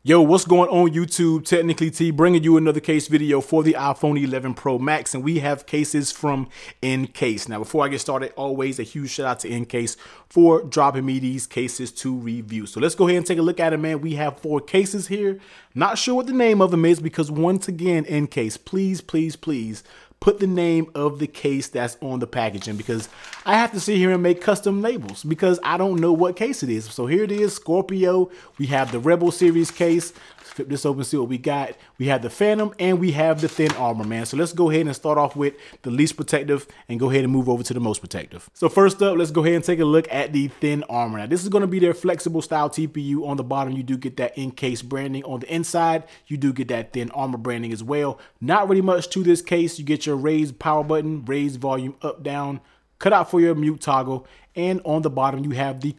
Yo, what's going on YouTube? Technically T bringing you another case video for the iPhone 11 Pro Max, and we have cases from Encased. Now, before I get started, always a huge shout out to Encased for dropping me these cases to review. So let's go ahead and take a look at it, man. We have 4 cases here. Not sure what the name of them is because once again, Encased, please put the name of the case that's on the packaging, because I have to sit here and make custom labels because I don't know what case it is. So here it is, Scorpio. We have the Rebel series case. Let's flip this open, see what we got. We have the Phantom and we have the Thin Armor, man. So let's go ahead and start off with the least protective and go ahead and move over to the most protective. So first up, let's go ahead and take a look at the Thin Armor. Now this is going to be their flexible style TPU. On the bottom, you do get that Encased branding. On the inside, you do get that Thin Armor branding as well. Not really much to this case. You get your raised power button, raised volume up, down, cutout for your mute toggle, and on the bottom you have the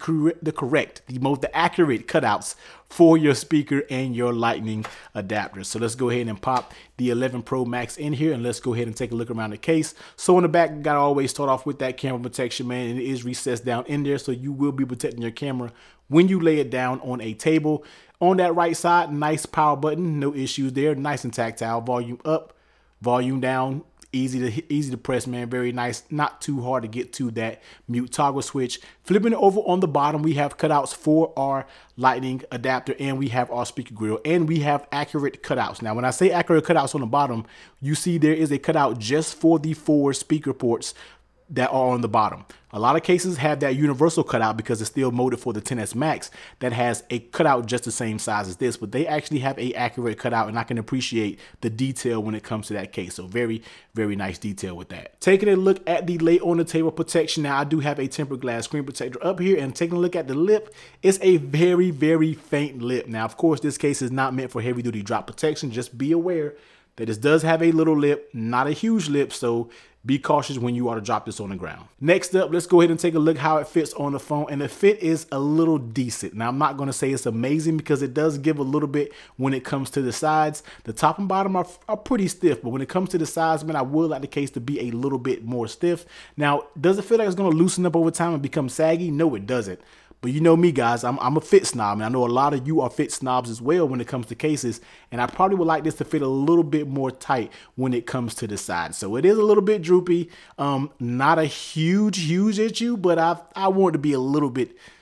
accurate cutouts for your speaker and your lightning adapter. So let's go ahead and pop the 11 Pro Max in here and let's go ahead and take a look around the case. So on the back, you gotta always start off with that camera protection, man, and it is recessed down in there, so you will be protecting your camera when you lay it down on a table. On that right side, nice power button, no issues there, nice and tactile. Volume up, volume down, easy to press, man. Very nice, not too hard to get to that mute toggle switch. Flipping it over on the bottom, we have cutouts for our lightning adapter and we have our speaker grill and we have accurate cutouts. Now when I say accurate cutouts on the bottom, you see there is a cutout just for the 4 speaker ports that are on the bottom. A lot of cases have that universal cutout because it's still molded for the XS Max that has a cutout just the same size as this, but they actually have a accurate cutout, and I can appreciate the detail when it comes to that case. So very nice detail with that. Taking a look at the lay on the table protection. Now I do have a tempered glass screen protector up here, and taking a look at the lip, it's a very faint lip. Now of course this case is not meant for heavy duty drop protection. Just be aware that this does have a little lip, not a huge lip, so be cautious when you are to drop this on the ground. Next up, let's go ahead and take a look how it fits on the phone, and the fit is a little decent. Now, I'm not going to say it's amazing because it does give a little bit when it comes to the sides. The top and bottom are pretty stiff, but when it comes to the sides, man, I would like the case to be a little bit more stiff. Now, does it feel like it's going to loosen up over time and become saggy? No, it doesn't. But you know me, guys, I'm a fit snob, and I know a lot of you are fit snobs as well when it comes to cases, and I probably would like this to fit a little bit more tight when it comes to the side. So it is a little bit droopy, not a huge issue, but I want it to be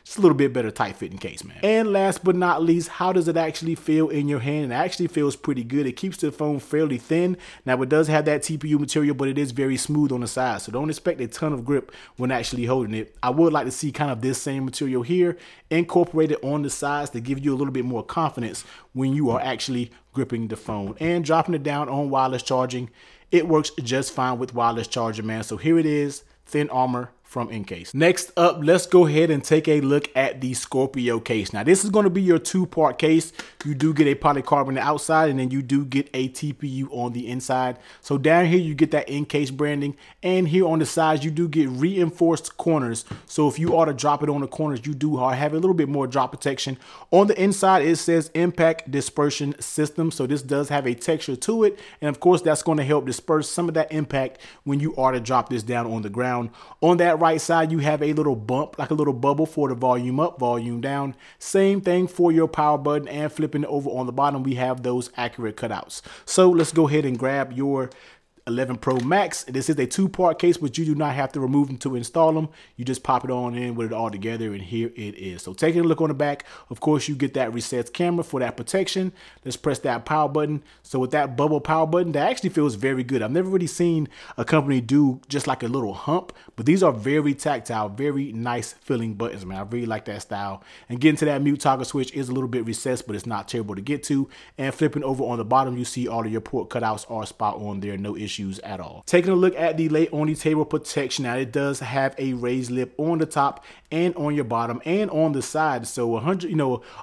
just a little bit better tight fitting case, man. And last but not least, how does it actually feel in your hand? It actually feels pretty good. It keeps the phone fairly thin. Now it does have that TPU material, but it is very smooth on the side, so don't expect a ton of grip when actually holding it. I would like to see kind of this same material here incorporated on the sides to give you a little bit more confidence when you are actually gripping the phone. And dropping it down on wireless charging, it works just fine with wireless charging, man. So here it is, Thin Armor from Encased. Next up, let's go ahead and take a look at the Scorpio case. Now this is going to be your 2-part case. You do get a polycarbonate on the outside, and then you do get a TPU on the inside. So down here you get that Encased branding, and here on the sides you do get reinforced corners. So if you are to drop it on the corners, you do have a little bit more drop protection. On the inside it says impact dispersion system, so this does have a texture to it, and of course that's going to help disperse some of that impact when you are to drop this down on the ground. On that right side you have a little bump, like a little bubble for the volume up, volume down. Same thing for your power button, and flipping it over on the bottom we have those accurate cutouts. So let's go ahead and grab your 11 Pro Max. This is a 2-part case, but you do not have to remove them to install them. You just pop it on in with it all together, and here it is. So taking a look on the back, of course you get that recessed camera for that protection. Let's press that power button. So with that bubble power button, that actually feels very good. I've never really seen a company do just like a little hump, but these are very tactile, very nice feeling buttons, man. I really like that style. And getting to that mute toggle switch is a little bit recessed, but it's not terrible to get to. And flipping over on the bottom, you see all of your port cutouts are spot on there, no issues at all. Taking a look at the lay on the table protection. Now it does have a raised lip on the top and on your bottom and on the side. So 100,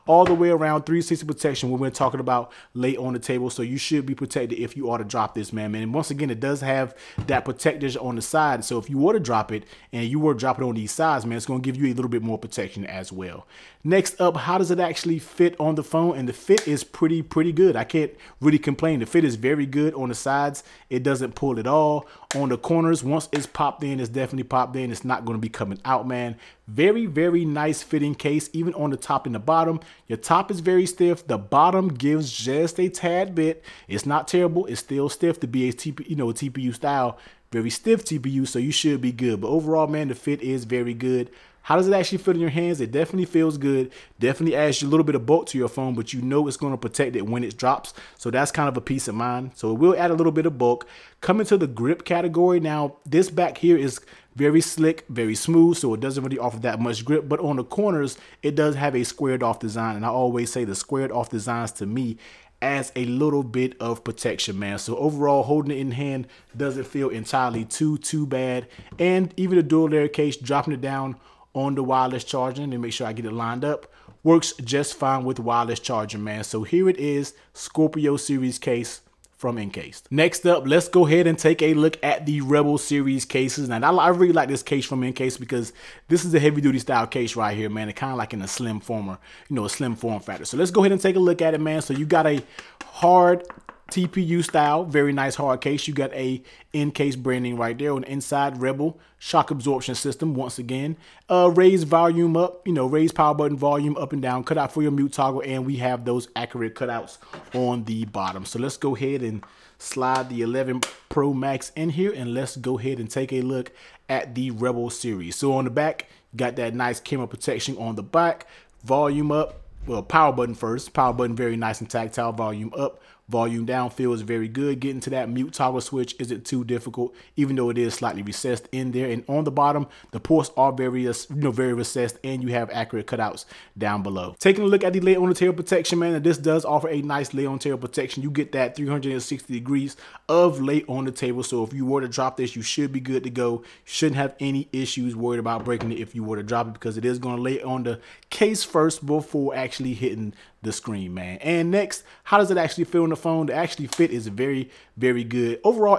all the way around 360 protection when we're talking about lay on the table. So you should be protected if you are to drop this, man. And once again, it does have that protectors on the side. So if you were to drop it and you were to drop it on these sides, man, it's going to give you a little bit more protection as well. Next up, how does it actually fit on the phone? And the fit is pretty good. I can't really complain. The fit is very good on the sides. It doesn't doesn't pull at all. On the corners, once it's popped in, it's definitely popped in. It's not going to be coming out, man. Very, very nice fitting case, even on the top and the bottom. Your top is very stiff. The bottom gives just a tad bit. It's not terrible. It's still stiff to be a TPU style. Very stiff TPU, so you should be good. But overall, man, the fit is very good. How does it actually fit in your hands? It definitely feels good. Definitely adds you a little bit of bulk to your phone, but you know it's going to protect it when it drops. So that's kind of a peace of mind. So it will add a little bit of bulk. Coming to the grip category, now this back here is very slick, very smooth, so it doesn't really offer that much grip. But on the corners, it does have a squared off design. And I always say the squared off designs to me adds a little bit of protection, man. So overall, holding it in hand doesn't feel entirely too bad. And even the dual layer case, dropping it down on the wireless charging, and make sure I get it lined up, works just fine with wireless charging, man. So here it is, Scorpio series case from Encased. Next up, let's go ahead and take a look at the Rebel series cases. Now, I really like this case from Encased because this is a heavy duty style case right here, man. It kind of like in a slim form, a slim form factor. So let's go ahead and take a look at it, man. So you got a hard TPU style, very nice hard case. You got a Encased branding right there on the inside. Rebel shock absorption system once again. Raise volume up, raise power button volume up and down, cutout for your mute toggle, and we have those accurate cutouts on the bottom. So let's go ahead and slide the 11 Pro Max in here, and let's go ahead and take a look at the Rebel series. So on the back, you got that nice camera protection on the back. Volume up. Well, power button first. Power button very nice and tactile. Volume up, volume down feels very good. Getting to that mute toggle switch isn't too difficult, even though it is slightly recessed in there. And on the bottom, the ports are very recessed, and you have accurate cutouts down below. Taking a look at the lay on the tail protection, man, and this does offer a nice lay on tail protection. You get that 360 degrees of lay on the table. So if you were to drop this, you should be good to go. You shouldn't have any issues worried about breaking it if you were to drop it, because it is going to lay on the case first before actually hitting the screen, man. And next, how does it actually feel on the phone? The actually fit is very, very good. Overall,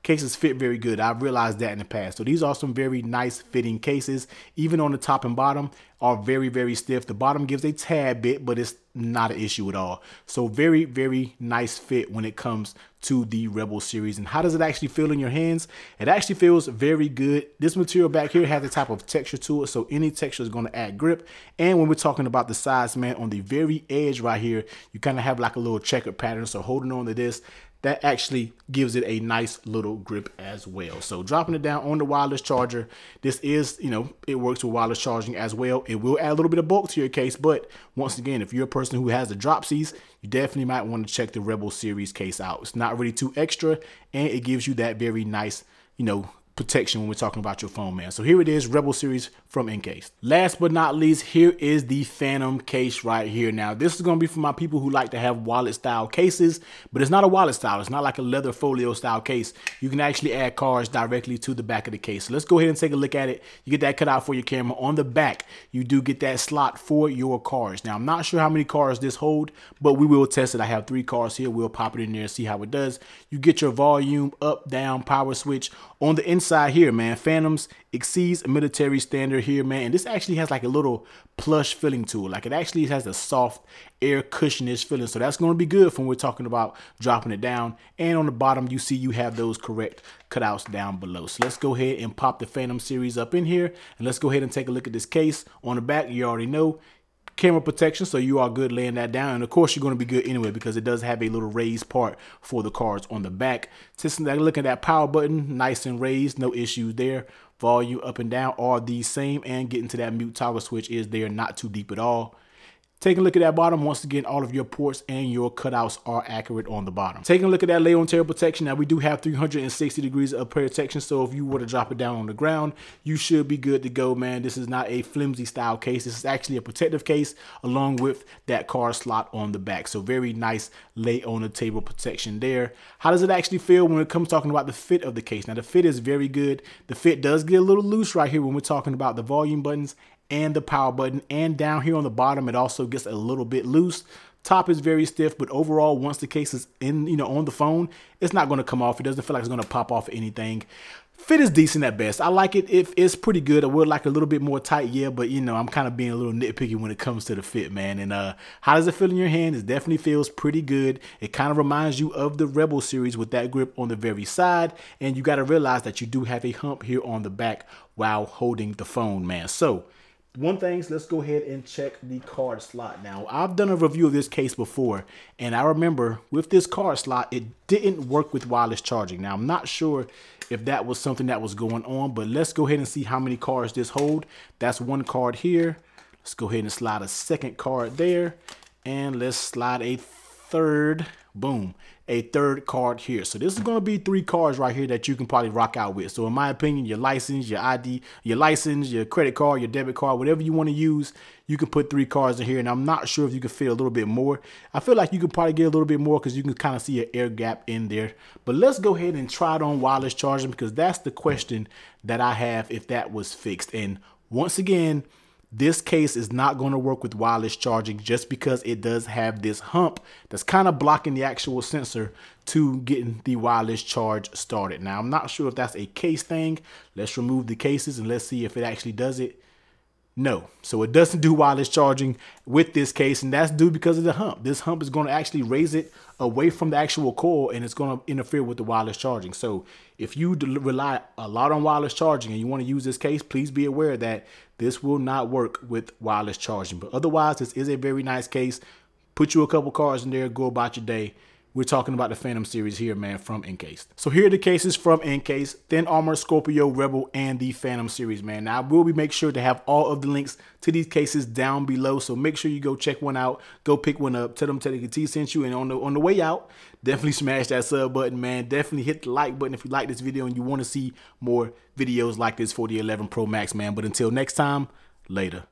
cases fit very good. I've realized that in the past. So these are some very nice fitting cases. Even on the top and bottom are very, very stiff. The bottom gives a tad bit, but it's not an issue at all. So very, very nice fit when it comes to the Rebel series. And how does it actually feel in your hands? It actually feels very good. This material back here has a type of texture to it, so any texture is going to add grip. And when we're talking about the size, man, on the very edge right here, you kind of have like a little checkered pattern. So holding on to this, that actually gives it a nice little grip as well. So dropping it down on the wireless charger, this is, it works with wireless charging as well. It will add a little bit of bulk to your case, but once again, if you're a person who has the dropsies, you definitely might want to check the Rebel series case out. It's not really too extra, and it gives you that very nice, protection when we're talking about your phone, man. So here it is, Rebel series from Encased. Last but not least, here is the Phantom case right here. Now, this is going to be for my people who like to have wallet style cases, but it's not a wallet style. It's not like a leather folio style case. You can actually add cards directly to the back of the case. So let's go ahead and take a look at it. You get that cutout for your camera. On the back, you do get that slot for your cards. Now, I'm not sure how many cards this hold, but we will test it. I have 3 cards here. We'll pop it in there and see how it does. You get your volume up, down, power switch. On the inside here, man, Phantoms exceeds military standard here, man. And this actually has like a little plush feeling to it. Like it actually has a soft air cushionish feeling. So that's going to be good when we're talking about dropping it down. And on the bottom, you see you have those correct cutouts down below. So let's go ahead and pop the Phantom series up in here. And let's go ahead and take a look at this case. On the back, you already know, camera protection, so you are good laying that down. And of course, you're going to be good anyway because it does have a little raised part for the cards on the back. Just look at that power button, nice and raised, no issues there. Volume up and down are the same, and getting to that mute toggle switch is there, not too deep at all. Taking a look at that bottom, once again, all of your ports and your cutouts are accurate on the bottom. Taking a look at that lay on tail protection, now we do have 360 degrees of protection, so if you were to drop it down on the ground, you should be good to go, man. This is not a flimsy style case. This is actually a protective case along with that card slot on the back. So very nice lay on the table protection there. How does it actually feel when it comes talking about the fit of the case? Now the fit is very good. The fit does get a little loose right here when we're talking about the volume buttons and the power button, and down here on the bottom it also gets a little bit loose. Top is very stiff, but overall, once the case is in, on the phone, it's not going to come off. It doesn't feel like it's going to pop off anything. Fit is decent at best. I like it. It's pretty good. I would like a little bit more tight, yeah, but I'm kind of being a little nitpicky when it comes to the fit, man. And how does it feel in your hand? It definitely feels pretty good. It kind of reminds you of the Rebel series with that grip on the very side. And you got to realize that you do have a hump here on the back while holding the phone, man. So one thing, let's go ahead and check the card slot. Now, I've done a review of this case before, and I remember with this card slot, it didn't work with wireless charging. Now, I'm not sure if that was something that was going on, but let's go ahead and see how many cards this hold. That's one card here. Let's go ahead and slide a second card there, and let's slide a third. Boom, a third card here. So this is going to be 3 cards right here that you can probably rock out with. So in my opinion, your license, your ID, your license, your credit card, your debit card, whatever you want to use, you can put 3 cards in here. And I'm not sure if you can fit a little bit more. I feel like you could probably get a little bit more because you can kind of see an air gap in there. But let's go ahead and try it on wireless charging, because that's the question that I have if that was fixed. And once again, this case is not going to work with wireless charging just because it does have this hump that's kind of blocking the actual sensor to getting the wireless charge started. Now, I'm not sure if that's a case thing. Let's remove the cases and let's see if it actually does it. No, so it doesn't do wireless charging with this case, and that's due because of the hump. This hump is going to actually raise it away from the actual coil, and it's going to interfere with the wireless charging. So if you rely a lot on wireless charging and you want to use this case, please be aware that this will not work with wireless charging. But otherwise, this is a very nice case. Put you a couple cards in there, go about your day. We're talking about the Phantom series here, man, from Encased. So here are the cases from Encased: Thin Armor, Scorpio, Rebel, and the Phantom series, man. Now, I will make sure to have all of the links to these cases down below, so make sure you go check one out, go pick one up, tell them Teddy T sent you, and on the way out, definitely smash that sub button, man. Definitely hit the like button if you like this video and you want to see more videos like this for the 11 Pro Max, man. But until next time, later.